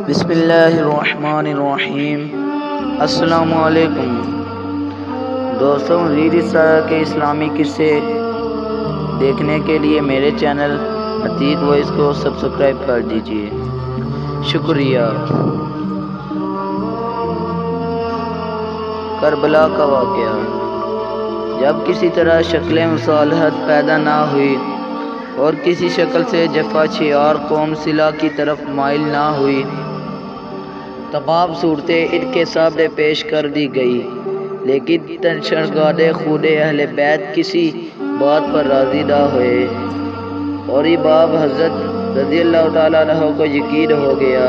بسم اللہ الرحمن الرحیم۔ السلام علیکم دوستوں، مزید اس طرح کے اسلامی قصے دیکھنے کے لیے میرے چینل عتیق وائس کو سبسکرائب کر دیجیے، شکریہ۔ کربلا کا واقعہ۔ جب کسی طرح شکل مصالحت پیدا نہ ہوئی اور کسی شکل سے جفا شیار قوم صلح کی طرف مائل نہ ہوئی، تمام صورتیں ان کے سامنے پیش کر دی گئی، لیکن تنشنگان خون اہل بیت کسی بات پر راضی نہ ہوئے، اور امام حضرت رضی اللہ تعالیٰ عنہ کو یقین ہو گیا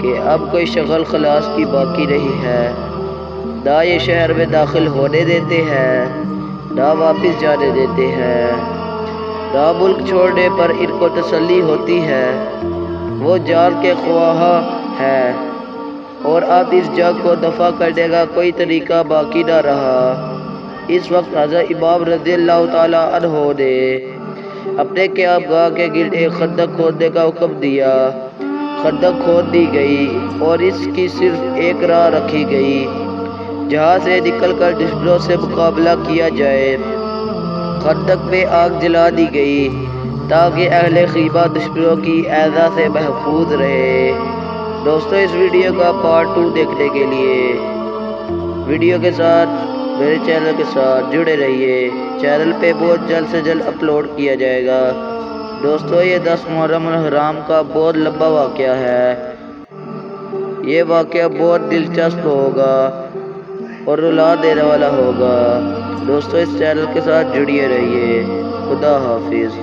کہ اب کوئی شغل خلاص کی باقی نہیں ہے۔ نہ یہ شہر میں داخل ہونے دیتے ہیں، نہ واپس جانے دیتے ہیں، نہ ملک چھوڑنے پر ان کو تسلی ہوتی ہے۔ وہ جان کے خواہ ہے، اور اب اس جنگ کو دفع کرنے کا کوئی طریقہ باقی نہ رہا۔ اس وقت حضرت امام رضی اللہ تعالیٰ عنہ نے اپنے قیام گاہ کے گرد ایک خندق کھودنے کا حکم دیا۔ خندق کھود دی گئی اور اس کی صرف ایک راہ رکھی گئی جہاں سے نکل کر دشمنوں سے مقابلہ کیا جائے۔ خندق میں آگ جلا دی گئی تاکہ اہل خیمہ دشمنوں کی ایذا سے محفوظ رہے۔ دوستو، اس ویڈیو کا پارٹ 2 دیکھنے کے لیے ویڈیو کے ساتھ میرے چینل کے ساتھ جڑے رہیے۔ چینل پہ بہت جلد سے جلد اپلوڈ کیا جائے گا۔ دوستو، یہ 10 محرم الحرام کا بہت لمبا واقعہ ہے۔ یہ واقعہ بہت دلچسپ ہوگا اور رلا دینے والا ہوگا۔ دوستو، اس چینل کے ساتھ جڑیے رہیے۔ خدا حافظ۔